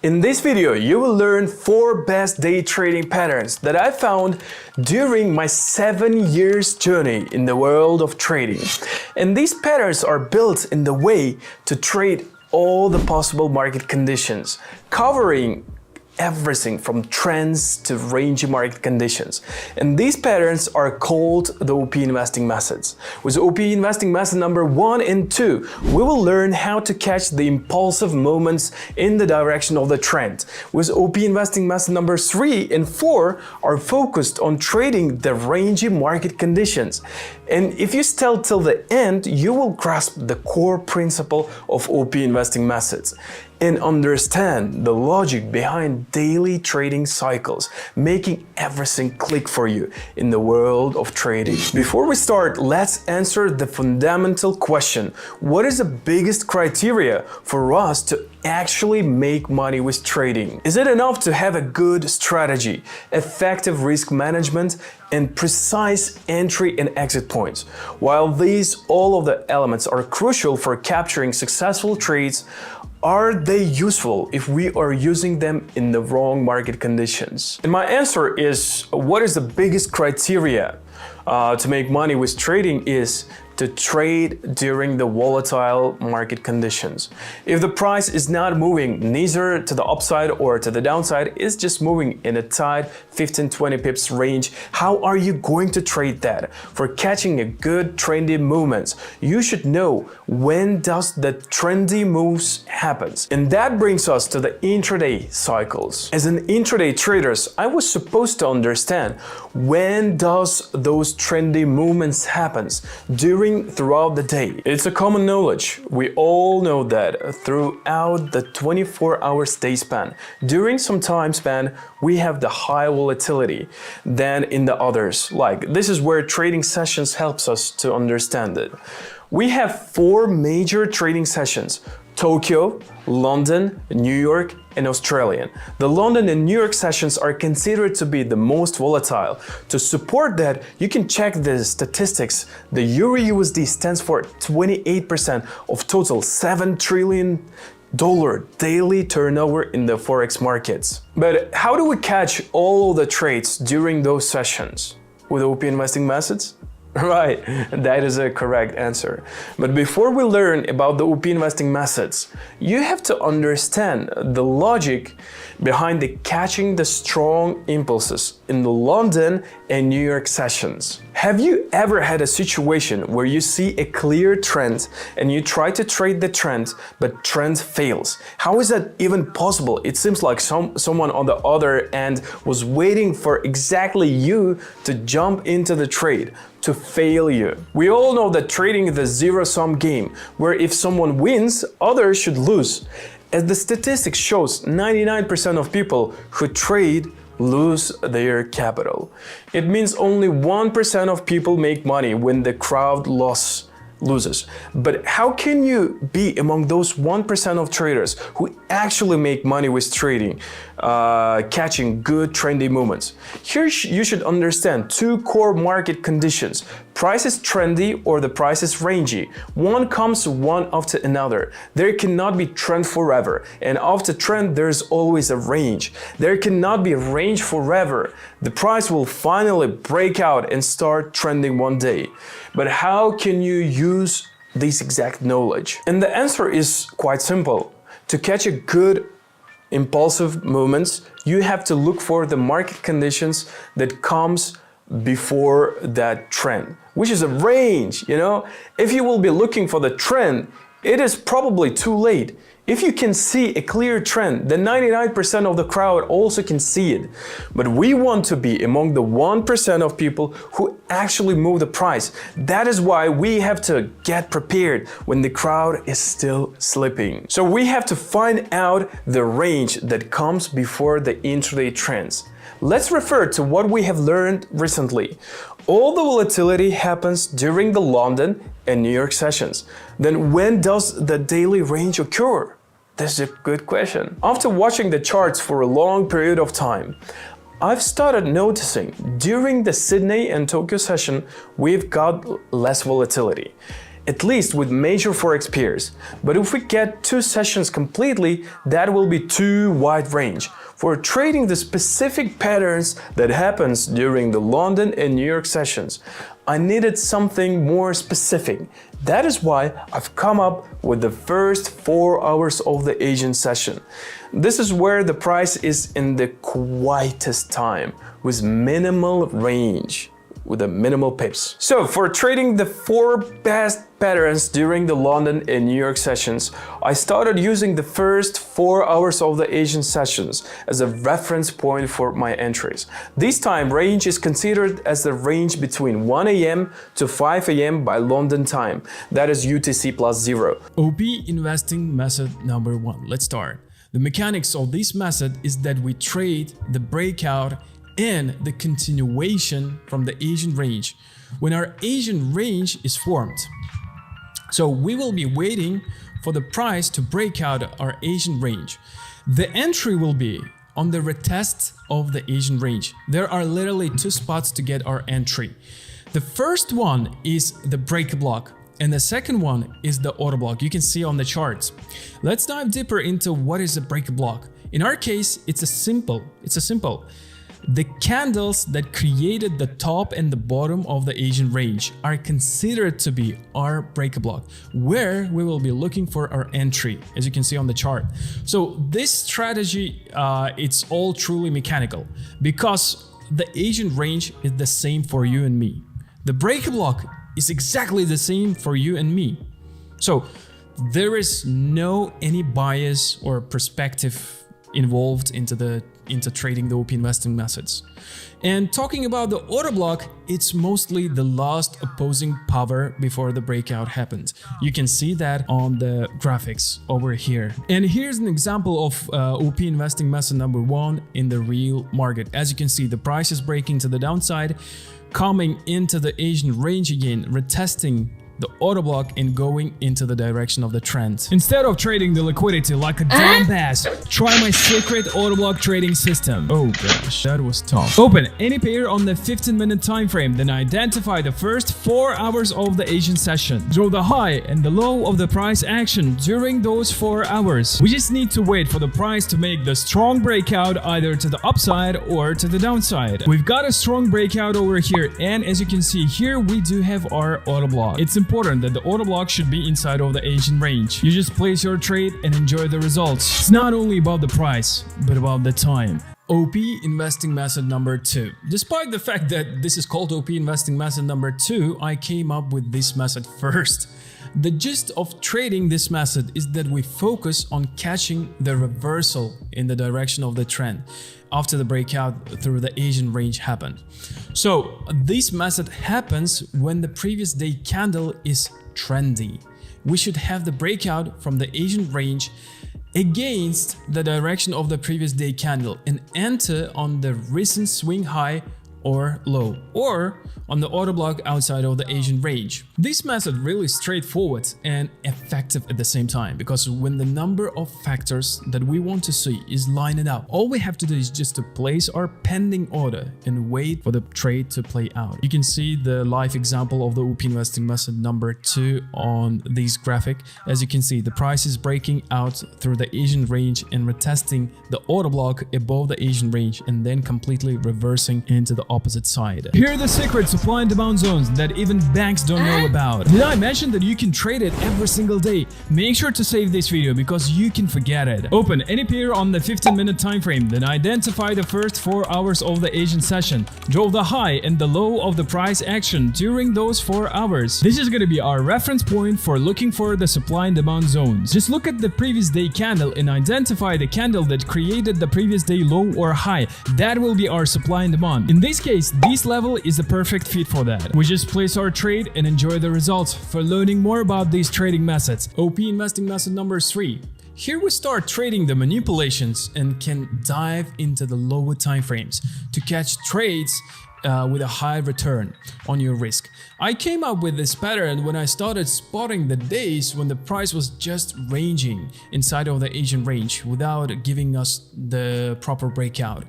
In this video, you will learn 4 best day trading patterns that I found during my 7 years journey in the world of trading. And these patterns are built in the way to trade all the possible market conditions, covering everything from trends to rangy market conditions. And these patterns are called the OP investing methods. With OP investing method number 1 and 2, we will learn how to catch the impulsive movements in the direction of the trend. With OP investing method number 3 and 4 are focused on trading the rangy market conditions. And if you stay till the end, you will grasp the core principle of OP investing methods and understand the logic behind daily trading cycles, making everything click for you in the world of trading. Before we start, let's answer the fundamental question. What is the biggest criteria for us to actually make money with trading? Is it enough to have a good strategy, effective risk management, and precise entry and exit points? While all of the elements are crucial for capturing successful trades, are they useful if we are using them in the wrong market conditions? And my answer is, what is the biggest criteria to make money with trading is to trade during the volatile market conditions. If the price is not moving neither to the upside or to the downside, it's just moving in a tight 15-20 pips range, how are you going to trade that? For catching a good trendy movements, you should know when does the trendy moves happens. And that brings us to the intraday cycles. As an intraday traders, I was supposed to understand when does those trendy movements happens throughout the day. It's a common knowledge. We all know that throughout the 24-hour day span, during some time span, we have the high volatility than in the others. Like, this is where trading sessions helps us to understand it. We have 4 major trading sessions: Tokyo, London, New York, and Australian. The London and New York sessions are considered to be the most volatile. To support that, you can check the statistics. The Euro USD stands for 28% of total $7 trillion daily turnover in the Forex markets. But how do we catch all the trades during those sessions? With OP investing methods? Right, that is a correct answer. But before we learn about the OP investing methods, you have to understand the logic behind the catching the strong impulses in the London and New York sessions. Have you ever had a situation where you see a clear trend and you try to trade the trend, but trend fails? How is that even possible? It seems like someone on the other end was waiting for exactly you to jump into the trade, to fail you. We all know that trading is a zero-sum game, where if someone wins, others should lose. As the statistics shows, 99% of people who trade lose their capital. It means only 1% of people make money when the crowd loses. But how can you be among those 1% of traders who actually make money with trading, catching good trendy movements? Here you should understand 2 core market conditions. Price is trendy or the price is rangy. One comes one after another. There cannot be trend forever. And after trend, there's always a range. There cannot be a range forever. The price will finally break out and start trending one day. But how can you use this exact knowledge? And the answer is quite simple. To catch a good impulsive movements, you have to look for the market conditions that comes before that trend, which is a range, you know? If you will be looking for the trend, it is probably too late. If you can see a clear trend, then 99% of the crowd also can see it. But we want to be among the 1% of people who actually move the price. That is why we have to get prepared when the crowd is still slipping. So we have to find out the range that comes before the intraday trends. Let's refer to what we have learned recently. All the volatility happens during the London and New York sessions. Then when does the daily range occur? That's a good question. After watching the charts for a long period of time, I've started noticing during the Sydney and Tokyo session, we've got less volatility. at least with major Forex peers. But if we get 2 sessions completely, that will be too wide range. For trading the specific patterns that happens during the London and New York sessions, I needed something more specific. That is why I've come up with the first 4 hours of the Asian session. This is where the price is in the quietest time, with minimal range, with a minimal pips. So for trading the 4 best patterns during the London and New York sessions, I started using the first 4 hours of the Asian sessions as a reference point for my entries. This time range is considered as the range between 1 AM to 5 AM by London time. That is UTC plus 0. OP investing method number 1. Let's start. The mechanics of this method is that we trade the breakout and the continuation from the Asian range when our Asian range is formed. So we will be waiting for the price to break out our Asian range. The entry will be on the retest of the Asian range. There are literally 2 spots to get our entry. The first one is the break block, and the second one is the order block. You can see on the charts. Let's dive deeper into what is a break block. In our case, it's a simple. The candles that created the top and the bottom of the Asian range are considered to be our break block, where we will be looking for our entry, as you can see on the chart. So this strategy, it's all truly mechanical, because the Asian range is the same for you and me. The break block is exactly the same for you and me. So there is no any bias or perspective involved into trading the OP investing methods. And talking about the order block, it's mostly the last opposing power before the breakout happened. You can see that on the graphics over here. And here's an example of OP investing method number 1 in the real market. As you can see, the price is breaking to the downside, coming into the Asian range again, retesting the order block and going into the direction of the trend. Instead of trading the liquidity like a dumbass, try my secret order block trading system. Oh gosh, that was tough. Open any pair on the 15-minute time frame, then identify the first 4 hours of the Asian session. Draw the high and the low of the price action during those 4 hours. We just need to wait for the price to make the strong breakout either to the upside or to the downside. We've got a strong breakout over here, and as you can see here, we do have our order block. It's important that the order block should be inside of the Asian range. You just place your trade and enjoy the results. It's not only about the price, but about the time. OP investing method number 2. Despite the fact that this is called OP investing method number 2, I came up with this method first. The gist of trading this method is that we focus on catching the reversal in the direction of the trend after the breakout through the Asian range happened. So this method happens when the previous day candle is trendy. We should have the breakout from the Asian range against the direction of the previous day candle and enter on the recent swing high or low, or on the order block outside of the Asian range. This method really straightforward and effective at the same time, because when the number of factors that we want to see is lining up, all we have to do is just to place our pending order and wait for the trade to play out. You can see the live example of the OP investing method number 2 on this graphic. As you can see, the price is breaking out through the Asian range and retesting the order block above the Asian range and then completely reversing into the opposite side. Here are the secret supply and demand zones that even banks don't know about. Did I mention that you can trade it every single day? Make sure to save this video because you can forget it. Open any pair on the 15-minute time frame, then identify the first 4 hours of the Asian session. Draw the high and the low of the price action during those 4 hours. This is going to be our reference point for looking for the supply and demand zones. Just look at the previous day candle and identify the candle that created the previous day low or high. That will be our supply and demand. In this case, this level is the perfect fit for that. We just place our trade and enjoy the results. For learning more about these trading methods, OP investing method number 3. Here we start trading the manipulations and can dive into the lower time frames to catch trades with a high return on your risk. I came up with this pattern when I started spotting the days when the price was just ranging inside of the Asian range without giving us the proper breakout.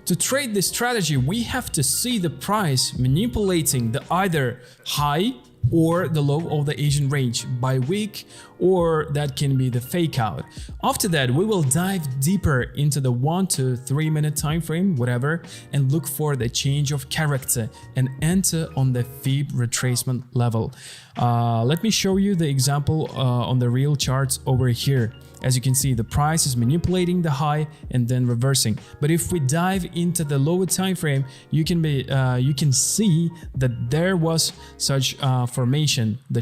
To trade this strategy, we have to see the price manipulating the either high or the low of the Asian range by week, or that can be the fake out. After that, we will dive deeper into the 1 to 3 minute time frame, whatever, and look for the change of character and enter on the fib retracement level. Let me show you the example on the real charts over here. As you can see, the price is manipulating the high and then reversing. But if we dive into the lower time frame, you can see that there was such formation, the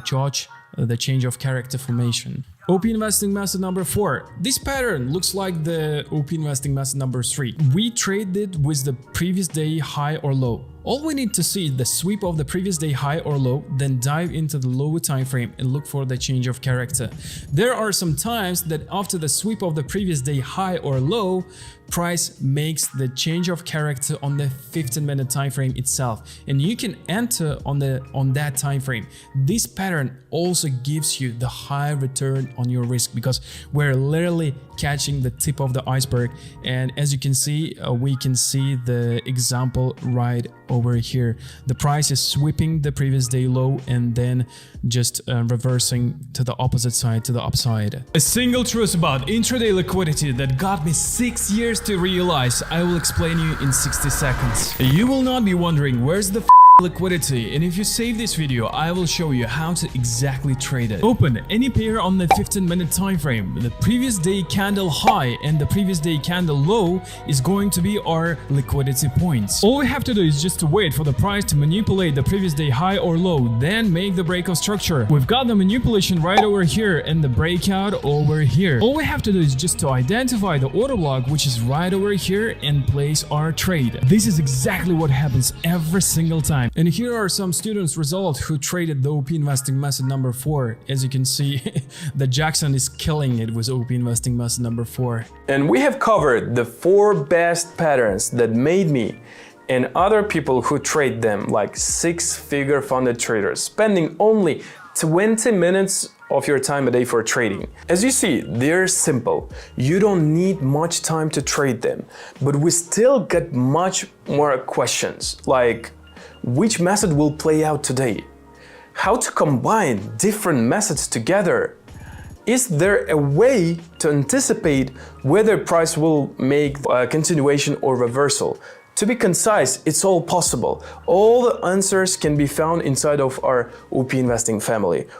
change of character formation. OP investing method number 4. This pattern looks like the OP investing method number 3. We traded with the previous day high or low. All we need to see is the sweep of the previous day high or low, then dive into the lower time frame and look for the change of character. There are some times that after the sweep of the previous day high or low, price makes the change of character on the 15-minute time frame itself, and you can enter on that time frame. This pattern also gives you the high return on your risk because we're literally catching the tip of the iceberg. And as you can see, we can see the example right over here. The price is sweeping the previous day low and then just reversing to the opposite side, to the upside. A single truth about intraday liquidity that got me 6 years to realize, I will explain you in 60 seconds. You will not be wondering where's the liquidity, and if you save this video, I will show you how to exactly trade it. Open any pair on the 15-minute time frame. The previous day candle high and the previous day candle low is going to be our liquidity points. All we have to do is just to wait for the price to manipulate the previous day high or low, then make the breakout structure. We've got the manipulation right over here and the breakout over here. All we have to do is just to identify the order block, which is right over here, and place our trade. This is exactly what happens every single time. And here are some students' results who traded the OP investing method number 4. As you can see, the Jackson is killing it with OP investing method number 4. And we have covered the 4 best patterns that made me and other people who trade them, like 6-figure funded traders, spending only 20 minutes of your time a day for trading. As you see, they're simple. You don't need much time to trade them, but we still get much more questions, like which method will play out today? How to combine different methods together? Is there a way to anticipate whether price will make a continuation or reversal? To be concise, it's all possible. All the answers can be found inside of our OP Investing family.